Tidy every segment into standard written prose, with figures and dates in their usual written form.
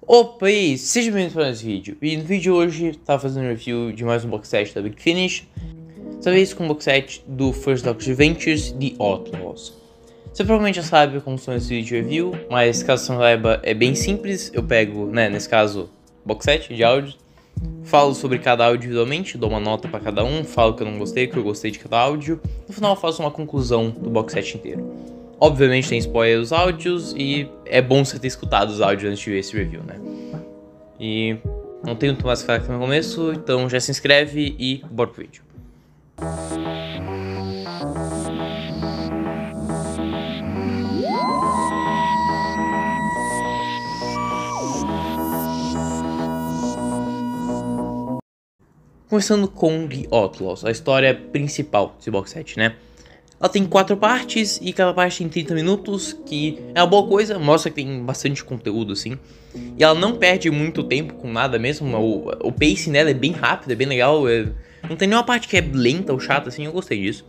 Opa, e aí, seja bem-vindo para esse vídeo. E no vídeo de hoje, tava fazendo um review de mais um box set da Big Finish. Dessa vez com um box set do First Doctor Adventures The Outlaws. Você provavelmente já sabe como funciona esse vídeo de review, mas caso você não saiba, é bem simples. Eu pego, nesse caso, box set de áudios, falo sobre cada áudio individualmente, dou uma nota para cada um, falo que eu não gostei, que eu gostei de cada áudio. No final eu faço uma conclusão do box set inteiro. Obviamente tem spoiler dos áudios e é bom você ter escutado os áudios antes de ver esse review, né? E não tenho muito mais que falar aqui no começo, então já se inscreve e bora pro vídeo. Começando com The Outlaws, a história principal desse box set, né? Ela tem 4 partes e cada parte tem 30 minutos, que é uma boa coisa, mostra que tem bastante conteúdo assim. E ela não perde muito tempo com nada mesmo, o pacing dela é bem rápido, é bem legal, não tem nenhuma parte que é lenta ou chata assim, eu gostei disso.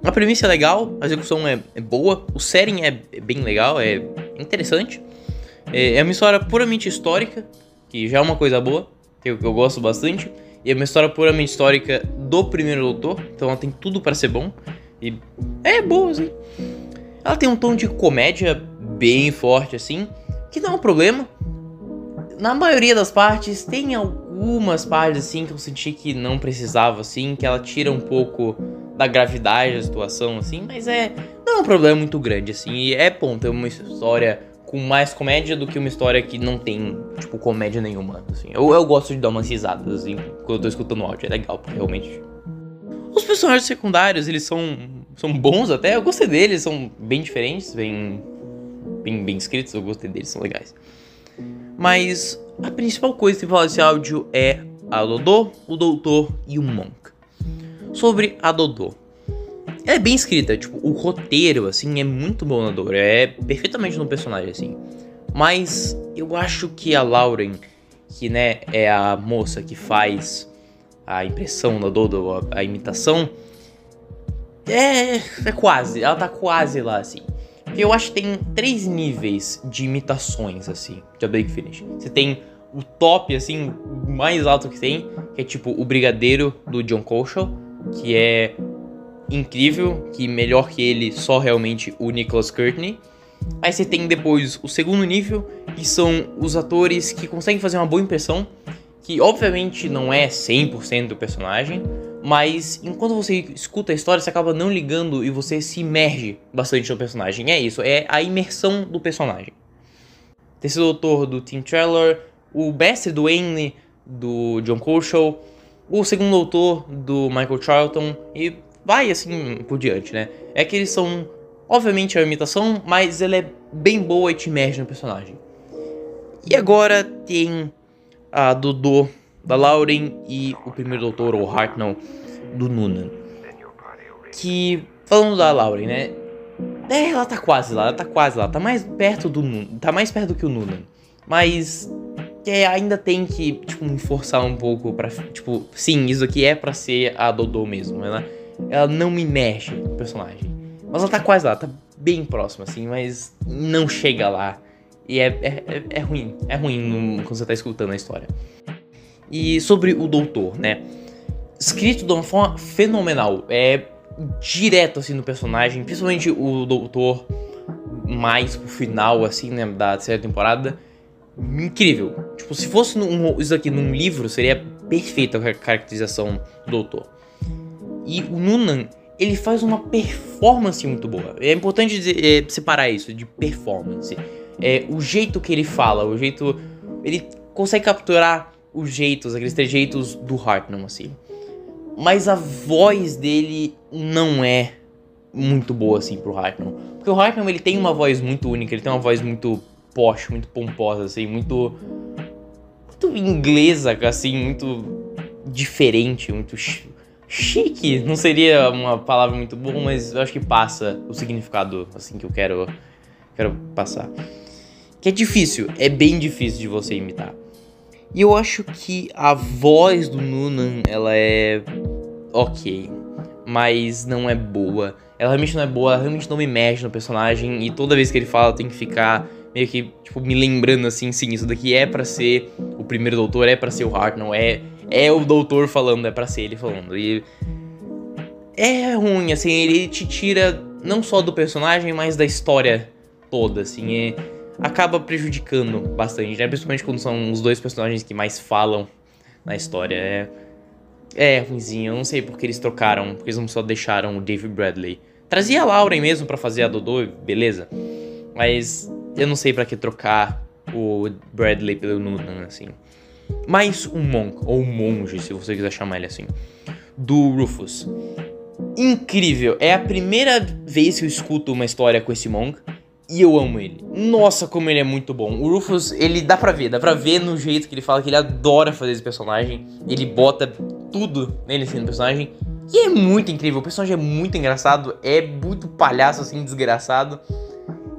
A premissa é legal, a execução é boa, o setting é bem legal, é interessante. É uma história puramente histórica, que já é uma coisa boa, que eu gosto bastante. E é uma história puramente histórica do primeiro doutor, então ela tem tudo pra ser bom. E é boa, assim. Ela tem um tom de comédia bem forte, assim, que não é um problema. Na maioria das partes, tem algumas partes, assim, que eu senti que não precisava, assim, que ela tira um pouco da gravidade da situação, assim, mas não é um problema muito grande, assim. E é bom ter uma história com mais comédia do que uma história que não tem, tipo, comédia nenhuma, assim. Eu gosto de dar umas risadas, assim, quando eu tô escutando o áudio, é legal, porque realmente... Os personagens secundários, eles são bons até, eu gostei deles, são bem diferentes, bem escritos, eu gostei deles, são legais. Mas a principal coisa que tem que falar desse áudio é a Dodô, o Doutor e o Monk. Sobre a Dodô. Ela é bem escrita, tipo, o roteiro, assim, é muito bom na Dodô, é perfeitamente no personagem, assim. Mas eu acho que a Lauren, que, né, é a moça que faz a impressão da Dodô, a imitação, é quase, ela tá quase lá, assim. Porque eu acho que tem 3 níveis de imitações, assim, de A Big Finish. Você tem o top, assim, mais alto que tem, que é tipo o Brigadeiro do John Coltrane, que é incrível, que melhor que ele só realmente o Nicholas Courtney. Aí você tem depois o segundo nível, que são os atores que conseguem fazer uma boa impressão, que obviamente não é 100% do personagem, mas enquanto você escuta a história, você acaba não ligando e você se imerge bastante no personagem. É isso, é a imersão do personagem. Terceiro doutor do Tim Traylor, o mestre do Wayne do John Coltrane, o segundo doutor do Michael Charlton e vai assim por diante, né? É que eles são, obviamente, a imitação, mas ela é bem boa e te imerge no personagem. E agora tem a Dodô da Lauren e o primeiro doutor, ou Hartnell, do Noonan. Que, falando da Lauren, né? Ela tá quase lá, tá mais perto do Noonan, tá mais perto que o Noonan. Mas ainda tem que, tipo, me forçar um pouco pra, tipo, sim, isso aqui é pra ser a Dodô mesmo. Ela não me mexe no personagem. Mas ela tá quase lá, tá bem próxima, assim, mas não chega lá. E é ruim, quando você tá escutando a história. E sobre o doutor, né? Escrito de uma forma fenomenal. É direto, assim, no personagem. Principalmente o doutor mais pro final, assim, né? Da terceira temporada. Incrível. Tipo, se fosse isso aqui num livro, seria perfeita a caracterização do doutor. E o Noonan, ele faz uma performance muito boa. É importante separar isso de performance. O jeito que ele fala, ele consegue capturar os jeitos, aqueles trejeitos do Hartnell, assim. Mas a voz dele não é muito boa, assim, pro Hartnell. Porque o Hartnell, ele tem uma voz muito única, ele tem uma voz muito posh, muito pomposa, assim, muito inglesa, assim, muito diferente, muito chique. Não seria uma palavra muito boa, mas eu acho que passa o significado, assim, que eu quero passar. Que é difícil, é bem difícil de você imitar. E eu acho que a voz do Noonan, ela é ok, mas não é boa. Ela realmente não é boa, ela realmente não me mexe no personagem. E toda vez que ele fala, eu tenho que ficar meio que, tipo, me lembrando assim, sim, isso daqui é pra ser o primeiro doutor, é pra ser o Hartnell, é o doutor falando, é pra ser ele falando. E é ruim, assim, ele te tira não só do personagem, mas da história toda, assim, acaba prejudicando bastante, né? Principalmente quando são os dois personagens que mais falam na história. É ruimzinho, eu não sei porque eles trocaram, porque eles não só deixaram o David Bradley. Trazia a Lauren mesmo pra fazer a Dodô, beleza, mas eu não sei pra que trocar o Bradley pelo Noonan, assim. Mais um monk, ou monge, se você quiser chamar ele assim, do Rufus. Incrível, é a primeira vez que eu escuto uma história com esse monk e eu amo ele. Nossa, como ele é muito bom. O Rufus, ele dá pra ver no jeito que ele fala que ele adora fazer esse personagem. Ele bota tudo nele assim no personagem. E é muito incrível, o personagem é muito engraçado, é muito palhaço assim, desgraçado.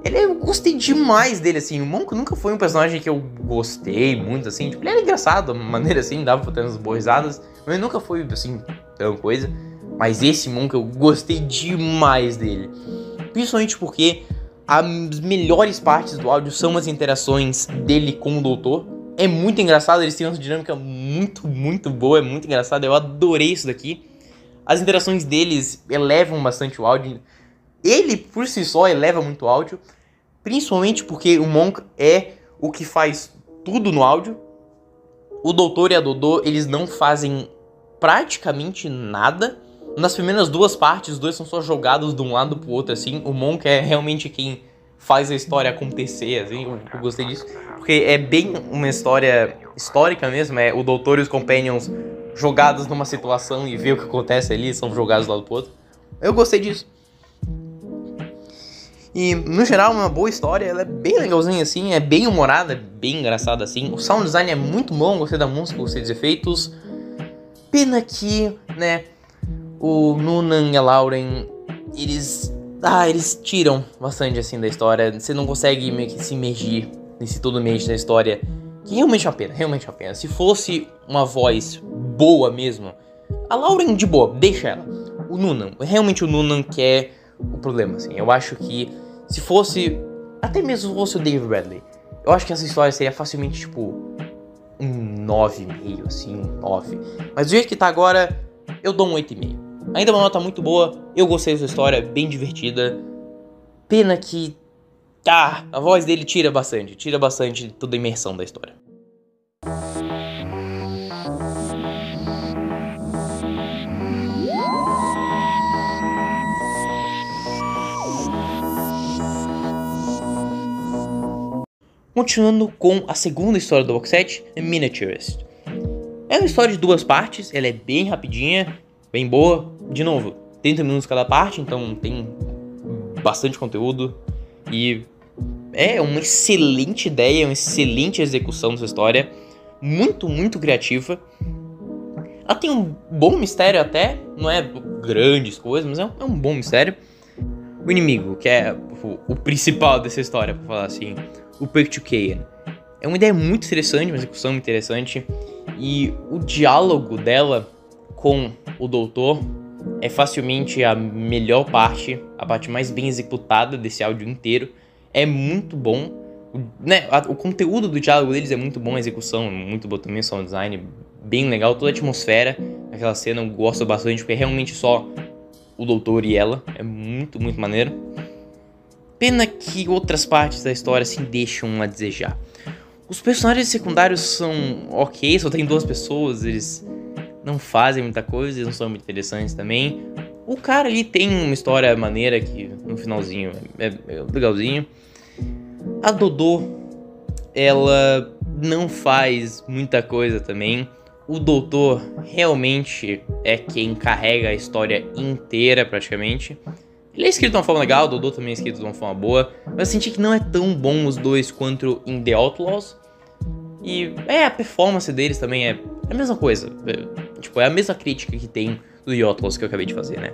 Eu gostei demais dele, assim. O Monk nunca foi um personagem que eu gostei muito, assim. Tipo, ele era engraçado, de uma maneira assim, dava pra ter umas boas risadas. Mas ele nunca foi, assim, tão coisa. Mas esse Monk eu gostei demais dele. Principalmente porque as melhores partes do áudio são as interações dele com o doutor. É muito engraçado, eles têm uma dinâmica muito, muito boa, é muito engraçado. Eu adorei isso daqui. As interações deles elevam bastante o áudio. Ele, por si só, eleva muito o áudio. Principalmente porque o Monk é o que faz tudo no áudio. O doutor e a Dodô, eles não fazem praticamente nada. Nas primeiras duas partes, os dois são só jogados de um lado pro outro, assim. O Monk é realmente quem faz a história acontecer, assim. Eu gostei disso. Porque é bem uma história histórica mesmo. É o doutor e os Companions jogados numa situação e ver o que acontece ali. São jogados de um lado pro outro. Eu gostei disso. E, no geral, uma boa história, ela é bem legalzinha assim, é bem humorada, é bem engraçada assim. O sound design é muito bom, gostei da música, gostei dos efeitos. Pena que, né, o Noonan e a Lauren, eles tiram bastante assim da história. Você não consegue meio que se imergir nesse todo mês da história. Que realmente é uma pena, realmente é uma pena. Se fosse uma voz boa mesmo, a Lauren de boa, deixa ela. O Noonan, realmente o Noonan que é o problema, assim. Eu acho que se fosse, até mesmo se fosse o David Bradley, eu acho que essa história seria facilmente, tipo, um 9,5, assim, um 9. Mas do jeito que tá agora, eu dou um 8,5. Ainda é uma nota muito boa, eu gostei dessa história, bem divertida. Pena que, a voz dele tira bastante toda a imersão da história. Continuando com a segunda história do box set, The Miniaturist. É uma história de duas partes, ela é bem rapidinha, bem boa. De novo, 30 minutos cada parte, então tem bastante conteúdo. E é uma excelente ideia, uma excelente execução dessa história. Muito, muito criativa. Ela tem um bom mistério até, não é grandes coisas, mas é um bom mistério. O inimigo, que é o principal dessa história, pra falar assim, o Pertukayan. É uma ideia muito interessante, uma execução muito interessante. E o diálogo dela com o doutor é facilmente a melhor parte, a parte mais bem executada desse áudio inteiro. É muito bom, né? O conteúdo do diálogo deles é muito bom, a execução é muito boa também, o sound design bem legal, toda a atmosfera daquela cena eu gosto bastante, porque é realmente só o doutor e ela, é muito, muito maneiro. Pena que outras partes da história assim deixam a desejar. Os personagens secundários são ok, só tem duas pessoas, eles não fazem muita coisa, eles não são muito interessantes também. O cara ali tem uma história maneira que no finalzinho é legalzinho. A Dodô, ela não faz muita coisa também. O doutor realmente é quem carrega a história inteira praticamente. Ele é escrito de uma forma legal, o Dodô também é escrito de uma forma boa, mas eu senti que não é tão bom os dois quanto em The Outlaws. E a performance deles também é a mesma coisa. É a mesma crítica que tem do The Outlaws que eu acabei de fazer, né?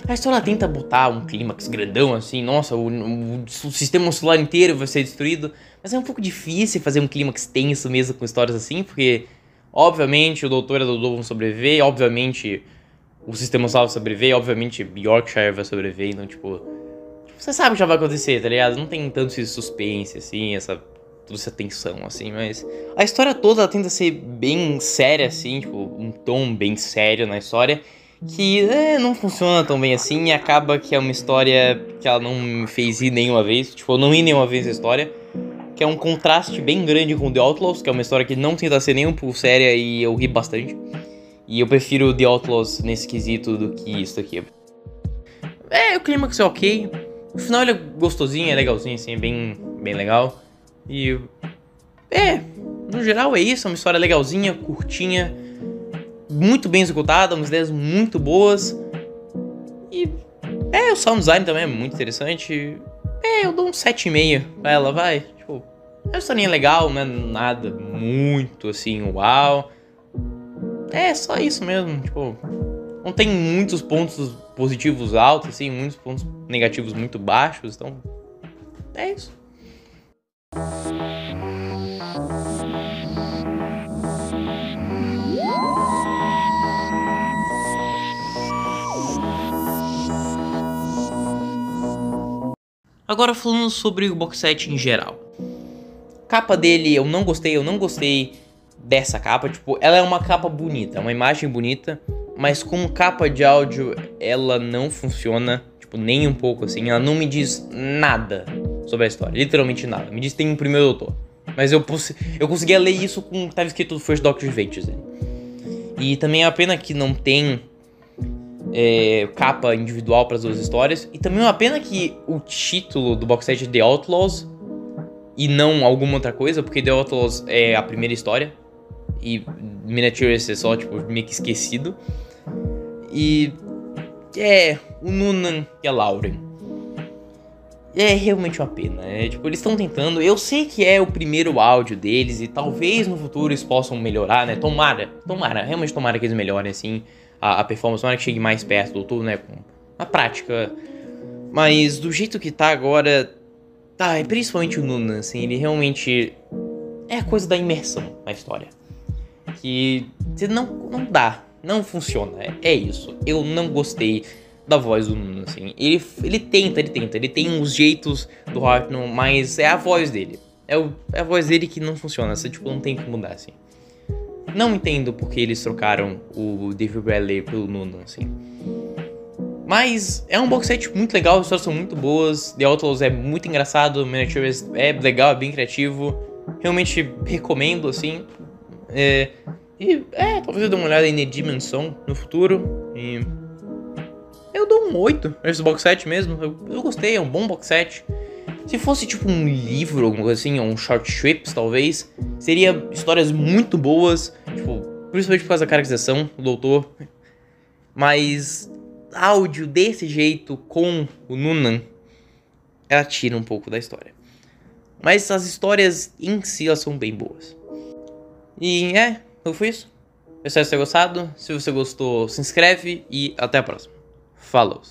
A história tenta botar um clímax grandão assim, nossa, o sistema solar inteiro vai ser destruído. Mas é um pouco difícil fazer um clímax tenso mesmo com histórias assim, porque obviamente o doutor e a Dodô vão sobreviver, obviamente o sistema solar vai sobreviver, obviamente Yorkshire vai sobreviver, então você sabe o que já vai acontecer, tá ligado? Não tem tanto esse suspense, assim, toda essa tensão, assim, mas a história toda ela tenta ser bem séria, assim, tipo, um tom bem sério na história, que não funciona tão bem assim, e acaba que é uma história que ela não me fez rir nenhuma vez, tipo, eu não ri nenhuma vez na história, que é um contraste bem grande com The Outlaws, que é uma história que não tenta ser nem um pouco séria e eu ri bastante. E eu prefiro The Outlaws nesse quesito do que isso aqui. O clímax é ok. O final ele é gostosinho, é legalzinho, assim, é bem legal. E... no geral é isso, é uma história legalzinha, curtinha, muito bem executada, umas ideias muito boas. E... o sound design também é muito interessante. Eu dou um 7,5 pra ela, vai. Tipo, é uma historinha legal, não é nada muito, assim, uau. Só isso mesmo, tipo... Não tem muitos pontos positivos altos, assim, muitos pontos negativos muito baixos, então... É isso. Agora falando sobre o box set em geral. Capa dele eu não gostei dessa capa, tipo, ela é uma capa bonita, é uma imagem bonita, mas como capa de áudio ela não funciona, tipo, nem um pouco assim, ela não me diz nada sobre a história, literalmente nada, me diz que tem um primeiro doutor, mas eu conseguia ler isso com o que tava escrito do First Doctor Adventures. E também é uma pena que não tem capa individual para as duas histórias, e também é uma pena que o título do box set é The Outlaws e não alguma outra coisa, porque The Outlaws é a primeira história e Miniatures é só, tipo, meio que esquecido. E o Noonan e a Lauren. É realmente uma pena. Tipo, eles estão tentando. Eu sei que é o primeiro áudio deles e talvez no futuro eles possam melhorar, né? Realmente tomara que eles melhorem, assim, a performance. Tomara que chegue mais perto do todo, né? Com a prática. Mas do jeito que tá agora, principalmente o Noonan, assim, ele realmente é a coisa da imersão na história. Que não dá, não funciona, é isso. Eu não gostei da voz do Noonan, assim. Ele tem uns jeitos do Hartnell, mas é a voz dele. É a voz dele que não funciona, você, tipo, não tem que mudar, assim. Não entendo porque eles trocaram o David Bradley pelo Noonan, assim. Mas é um box set muito legal, as histórias são muito boas, The Outlaws é muito engraçado, Miniatures é legal, é bem criativo. Realmente recomendo, assim. Talvez eu dê uma olhada em The Dimensão no futuro. E eu dou um 8 nesse box set mesmo. Eu gostei, é um bom box set. Se fosse tipo um livro, alguma coisa assim, ou um short strips, talvez, seria histórias muito boas, tipo, principalmente por causa da caracterização do doutor. Mas áudio desse jeito com o Noonan, ela tira um pouco da história. Mas as histórias em si, elas são bem boas. E então foi isso. Espero que você tenha gostado. Se você gostou, se inscreve e até a próxima. Falou!